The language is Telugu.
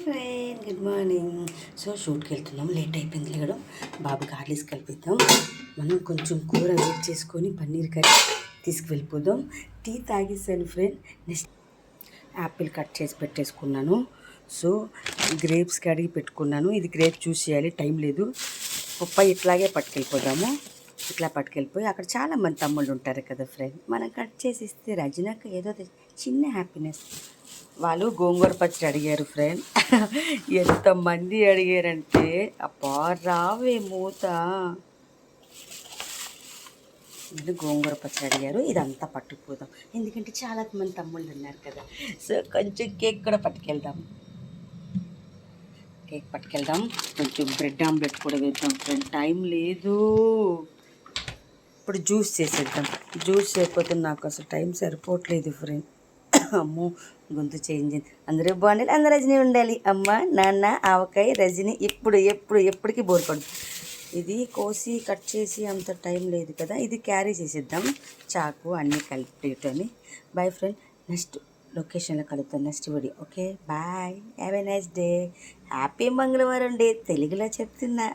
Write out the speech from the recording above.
Friend, good morning. సో షూట్కి వెళ్తున్నాం, లేట్ అయిపోయింది లేగడం. బాబుకి హార్లీస్ కలిపిద్దాం. మనం కొంచెం కూర వేట్ చేసుకొని పన్నీర్ కర్రీ తీసుకువెళ్ళిపోదాం. టీ తాగేసాను ఫ్రెండ్. నెక్స్ట్ యాపిల్ కట్ చేసి పెట్టేసుకున్నాను. సో గ్రేప్స్ కడిగి పెట్టుకున్నాను. ఇది గ్రేప్ జ్యూస్ చేయాలి, టైం లేదు. పప్పాయి ఇట్లాగే పట్టుకెళ్ళిపోదాము. ఇట్లా పట్టుకెళ్ళిపోయి అక్కడ చాలామంది తమ్ముళ్ళు ఉంటారు కదా ఫ్రెండ్, మనం కట్ చేసి ఇస్తే రజనక్క ఏదో చిన్న హ్యాపీనెస్. వాళ్ళు గోంగూర పచ్చడి అడిగారు ఫ్రెండ్. ఎంతమంది అడిగారంటే అబ్బా రావే మూత. వీళ్ళు గోంగూర పచ్చడి అడిగారు. ఇదంతా పట్టుకుపోదాం, ఎందుకంటే చాలా మంది తమ్ముళ్ళు ఉన్నారు కదా. సో కొంచెం కేక్ కూడా పట్టుకెళ్దాం. కేక్ పట్టుకెళ్దాం. కొంచెం బ్రెడ్ ఆమ్లెట్ కూడా వేద్దాం ఫ్రెండ్, టైం లేదు. ఇప్పుడు జ్యూస్ చేసేద్దాం. జ్యూస్ చేయకపోతే నాకు అసలు టైం సరిపోవట్లేదు ఫ్రెండ్. అమ్మో గొంతు చేంజ్ అయింది. అందరూ బాగుండాలి, అందరు రజనీ ఉండాలి. అమ్మ నాన్న ఆవకాయ రజనీ ఎప్పటికీ బోర్ పడదు. ఇది కోసి కట్ చేసి అంత టైం లేదు కదా. ఇది క్యారీ చేసేద్దాం, చాకు అన్నీ కలిపేటని. బాయ్ ఫ్రెండ్, నెక్స్ట్ లొకేషన్లో కలుద్దాం, next video. Okay bye, have a nice day. Happy మంగళవారం డే తెలుగులో చెప్తున్నా.